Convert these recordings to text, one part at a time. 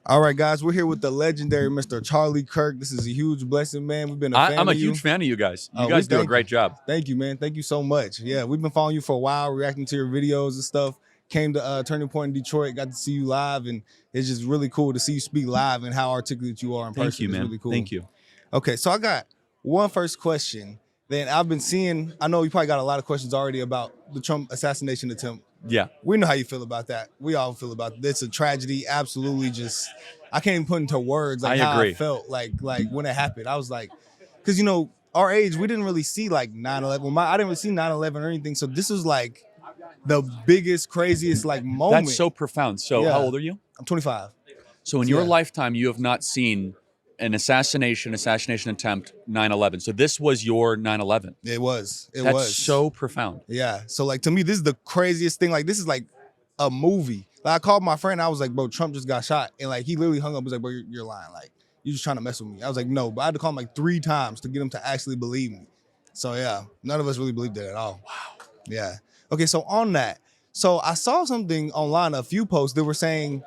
All right, guys, we're here with the legendary Mr. Charlie Kirk. This is a huge blessing, man. We've been a fan I'm a of you. huge fan of you guys. You We guys do a thank you. great job. Thank you, man. Thank you so much. Yeah, we've been following you for a while, reacting to your videos and stuff. Came to Turning Point in Detroit, got to see you live, and it's just really cool to see you speak live and how articulate you are in Thank person. you, It's man. really cool. Thank you. Okay, so I got one first question. Then I've been seeing, I know you probably got a lot of questions already about the Trump assassination attempt. Yeah. We know how you feel about that. We all feel about it. It's a tragedy. Absolutely, just I can't even put into words like I how agree. I felt like when it happened. I was like, because our age, we didn't really see like 9/11. Well, I didn't really see 9/11 or anything. So this was like the biggest, craziest like moment. That's so profound. So Yeah. how old are you? I'm 25. So in your lifetime, you have not seen an assassination attempt, 9/11. So this was your 9/11. It was. That's so profound. Yeah. So like to me, this is the craziest thing. Like this is like a movie. Like I called my friend. I was like, bro, Trump just got shot, and like he literally hung up. He was like, bro, you're lying. Like you're just trying to mess with me. I was like, no, but I had to call him like 3 times to get him to actually believe me. So yeah, none of us really believed it at all. Wow. Yeah. Okay. So on that, so I saw something online, a few posts that were saying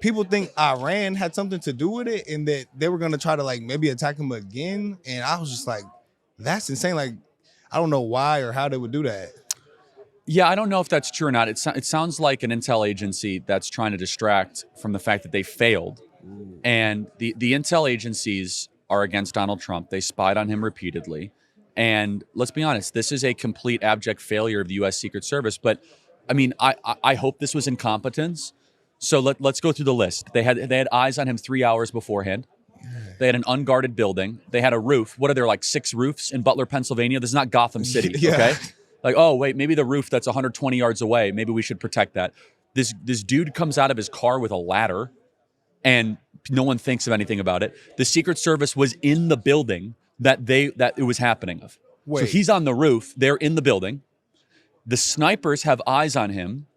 people think Iran had something to do with it, and that they were gonna try to like maybe attack him again. And I was just like, that's insane. Like I don't know why or how they would do that. Yeah, I don't know if that's true or not. It sounds like an intel agency that's trying to distract from the fact that they failed. And the intel agencies are against Donald Trump. They spied on him repeatedly. And let's be honest, this is a complete abject failure of the U.S. Secret Service. But I mean, I hope this was incompetence. So let's go through the list. They had eyes on him 3 hours beforehand. They had an unguarded building. They had a roof. What are there, like 6 roofs in Butler, Pennsylvania? This is not Gotham City, Yeah. okay? Like, oh, wait, maybe the roof that's 120 yards away, maybe we should protect that. This dude comes out of his car with a ladder, and no one thinks of anything about it. The Secret Service was in the building that it was happening of. Wait. So he's on the roof. They're in the building. The snipers have eyes on him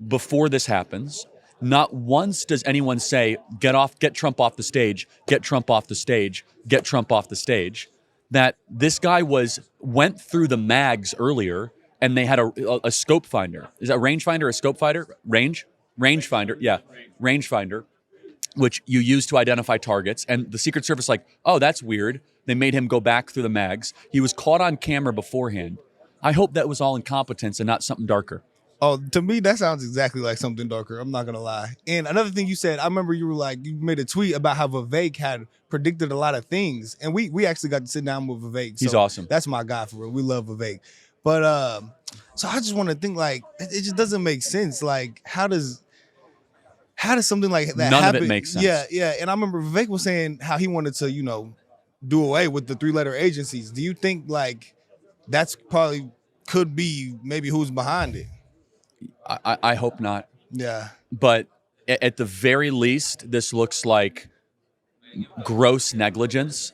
before this happens. Not once does anyone say, get Trump off the stage, get Trump off the stage, get Trump off the stage. That this guy went through the mags earlier, and they had a scope finder. Is that rangefinder or a scope finder? Rangefinder, yeah, rangefinder, which you use to identify targets. And the Secret Service like, oh, that's weird. They made him go back through the mags. He was caught on camera beforehand. I hope that was all incompetence and not something darker. Oh, to me, that sounds exactly like something darker. I'm not gonna lie. And another thing you said, I remember you were like, you made a tweet about how Vivek had predicted a lot of things, and we actually got to sit down with Vivek. He's awesome. That's my guy for real. We love Vivek. But so I just want to think like it just doesn't make sense. Like how does something like that None happen? of it makes sense. Yeah. And I remember Vivek was saying how he wanted to, do away with the 3-letter agencies. Do you think like that's probably could be maybe who's behind it? I hope not. Yeah. But at the very least, this looks like gross negligence.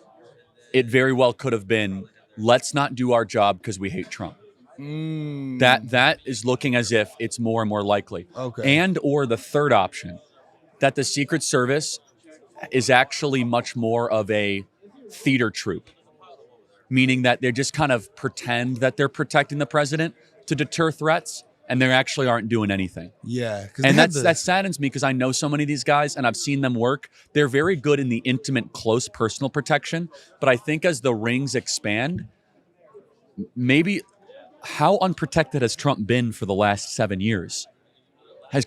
It very well could have been, let's not do our job because we hate Trump. That is looking as if it's more and more likely. Okay. And or the third option, that the Secret Service is actually much more of a theater troupe, meaning that they just kind of pretend that they're protecting the president to deter threats, and they actually aren't doing anything. Yeah. And that saddens me because I know so many of these guys and I've seen them work. They're very good in the intimate, close personal protection. But I think as the rings expand, maybe how unprotected has Trump been for the last 7 years?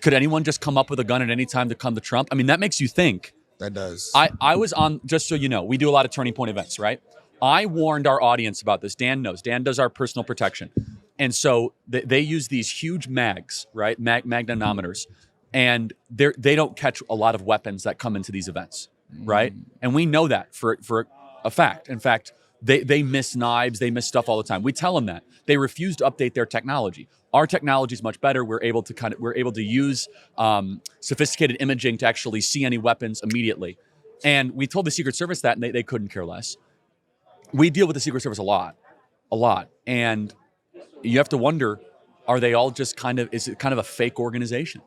Could anyone just come up with a gun at any time to come to Trump? I mean, that makes you think. That does. I was on, just so you know, we do a lot of Turning Point events, right? I warned our audience about this. Dan knows. Dan does our personal protection. And so they use these huge mags, right? Magnetometers. And they don't catch a lot of weapons that come into these events, right? And we know that for a fact. In fact, they miss knives, they miss stuff all the time. We tell them that. They refuse to update their technology. Our technology is much better. We're able to use sophisticated imaging to actually see any weapons immediately. And we told the Secret Service that, and they couldn't care less. We deal with the Secret Service a lot. And you have to wonder, are they all just is it kind of a fake organization?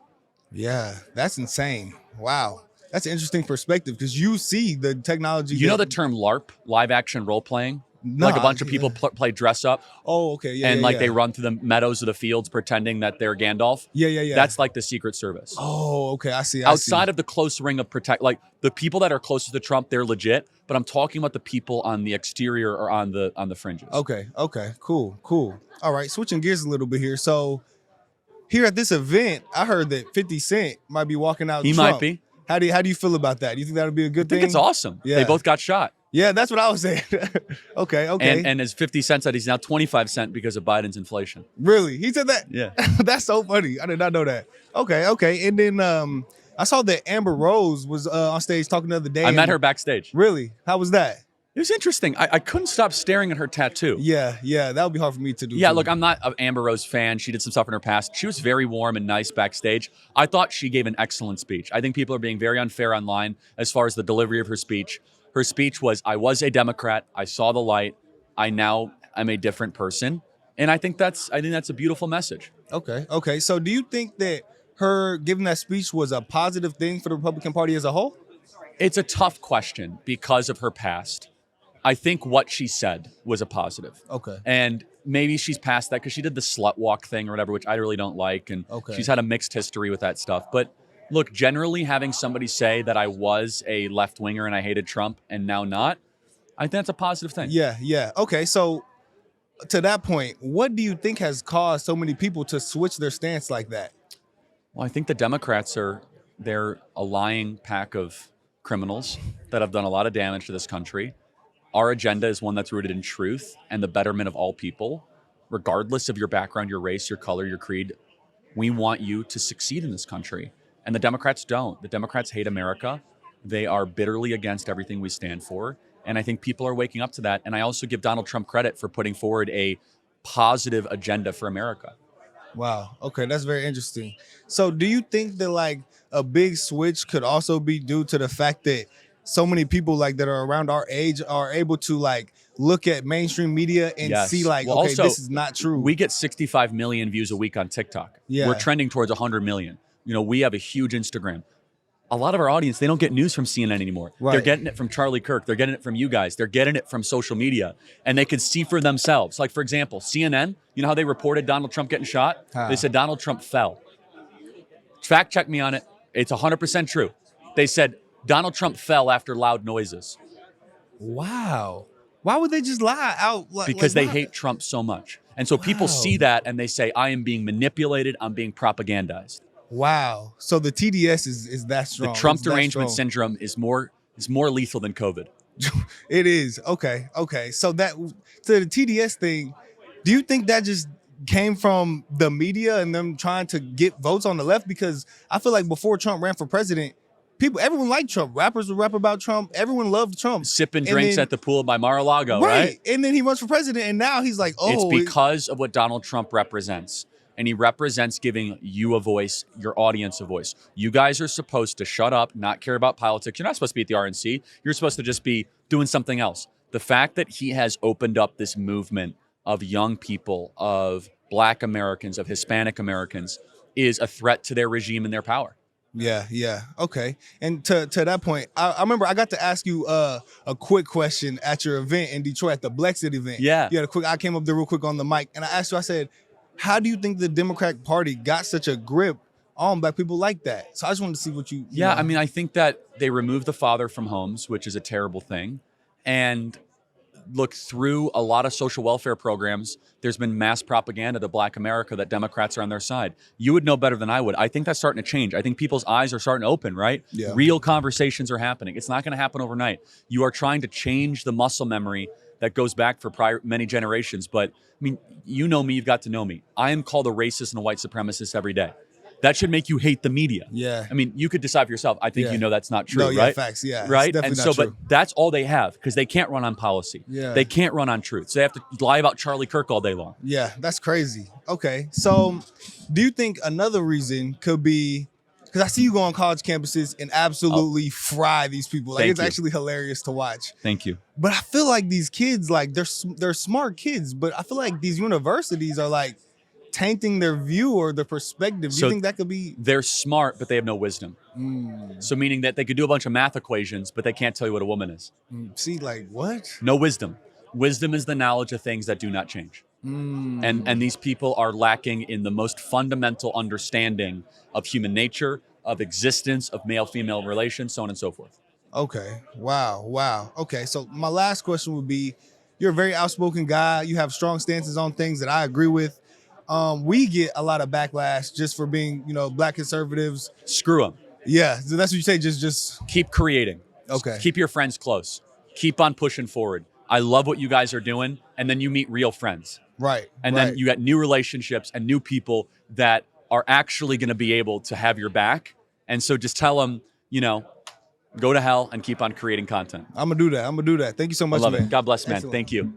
Yeah, that's insane. Wow. That's an interesting perspective because you see the technology. You know the term LARP, live action role playing? Like a Nah, bunch of people play dress up Oh, okay, yeah, and yeah, like yeah. they run through the meadows of the fields pretending that they're Gandalf. Yeah, yeah, yeah. That's like the Secret Service. Oh, okay, I see. Outside of the close ring of protect, like the people that are closest to Trump, they're legit. But I'm talking about the people on the exterior or on the fringes. Okay, okay, cool. All right, switching gears a little bit here. So here at this event, I heard that 50 Cent might be walking out. He Trump. might be. How do you feel about that? Do you think that would be a good I think thing? it's awesome. Yeah. They both got shot. Yeah, that's what I was saying. okay. And as 50 Cent said, he's now 25 cent because of Biden's inflation. Really? He said that? Yeah. That's so funny. I did not know that. Okay. And then I saw that Amber Rose was on stage talking the other day. I met her backstage. Really? How was that? It was interesting. I couldn't stop staring at her tattoo. Yeah, that would be hard for me to do. Yeah, too. look, I'm not an Amber Rose fan. She did some stuff in her past. She was very warm and nice backstage. I thought she gave an excellent speech. I think people are being very unfair online as far as the delivery of her speech. Her speech was, I was a Democrat. I saw the light. I now am a different person. And I think that's a beautiful message. Okay. So do you think that her giving that speech was a positive thing for the Republican Party as a whole? It's a tough question because of her past. I think what she said was a positive. Okay. And maybe she's past that because she did the slut walk thing or whatever, which I really don't like. And she's had a mixed history with that stuff. But look, generally having somebody say that I was a left winger and I hated Trump and now not, I think that's a positive thing. Yeah. Okay. So to that point, what do you think has caused so many people to switch their stance like that? Well, I think the Democrats they're a lying pack of criminals that have done a lot of damage to this country. Our agenda is one that's rooted in truth and the betterment of all people, regardless of your background, your race, your color, your creed. We want you to succeed in this country. And the Democrats don't. The Democrats hate America. They are bitterly against everything we stand for. And I think people are waking up to that. And I also give Donald Trump credit for putting forward a positive agenda for America. Wow. Okay, that's very interesting. So do you think that like a big switch could also be due to the fact that so many people like that are around our age are able to like look at mainstream media and see like, well, okay, also, this is not true. We get 65 million views a week on TikTok. Yeah. We're trending towards 100 million. You know, we have a huge Instagram. A lot of our audience, they don't get news from CNN anymore. Right. They're getting it from Charlie Kirk. They're getting it from you guys. They're getting it from social media. And they can see for themselves. Like, for example, CNN, you know how they reported Donald Trump getting shot? They said Donald Trump fell. Fact check me on it. It's 100% true. They said Donald Trump fell after loud noises. Wow. Why would they just lie out? Because they hate Trump so much. And so people see that and they say, I am being manipulated. I'm being propagandized. Wow. So the TDS is that strong. The Trump derangement syndrome is more lethal than COVID. It is. Okay. So the TDS thing, do you think that just came from the media and them trying to get votes on the left? Because I feel like before Trump ran for president, everyone liked Trump. Rappers would rap about Trump. Everyone loved Trump. Sipping drinks at the pool by Mar-a-Lago, right? And then he runs for president, and now he's like, oh. It's because of what Donald Trump represents. And he represents giving you a voice, your audience a voice. You guys are supposed to shut up, not care about politics. You're not supposed to be at the RNC. You're supposed to just be doing something else. The fact that he has opened up this movement of young people, of Black Americans, of Hispanic Americans, is a threat to their regime and their power. Yeah. Okay. And to that point, I remember I got to ask you a quick question at your event in Detroit, at the Blexit event. Yeah. I came up there real quick on the mic, and I asked you, I said, how do you think the Democratic Party got such a grip on Black people like that? So I just wanted to see what you know. I mean, I think that they removed the father from homes, which is a terrible thing. And look, through a lot of social welfare programs, there's been mass propaganda to Black America that Democrats are on their side. You would know better than I would. I think that's starting to change. I think people's eyes are starting to open, right? Yeah. Real conversations are happening. It's not going to happen overnight. You are trying to change the muscle memory that goes back for many generations. But I mean, you know me, you've got to know me. I am called a racist and a white supremacist every day. That should make you hate the media. Yeah. I mean, you could decide for yourself. I think you know that's not true, no, yeah, right? Facts, yeah. Right? And so, but that's all they have because they can't run on policy. Yeah. They can't run on truth. So they have to lie about Charlie Kirk all day long. Yeah, that's crazy. Okay. So do you think another reason could be, because I see you go on college campuses and absolutely fry these people. Like, it's actually hilarious to watch. Thank you. But I feel like these kids, like they're smart kids, but I feel like these universities are like tainting their view or their perspective. Do you think that could be? They're smart, but they have no wisdom. So meaning that they could do a bunch of math equations, but they can't tell you what a woman is. See, like what? No wisdom. Wisdom is the knowledge of things that do not change. And these people are lacking in the most fundamental understanding of human nature, of existence, of male-female relations, so on and so forth. Okay. Wow. Wow. Okay. So my last question would be, you're a very outspoken guy. You have strong stances on things that I agree with. We get a lot of backlash just for being, black conservatives. Screw them. Yeah. So that's what you say. Just Keep creating. okay. Keep your friends close. Keep on pushing forward. I love what you guys are doing. And then you meet real friends. Right. And then you got new relationships and new people that are actually going to be able to have your back. And so just tell them, go to hell and keep on creating content. I'm gonna do that. Thank you so much, I love man. it. God bless, man. Excellent. Thank you.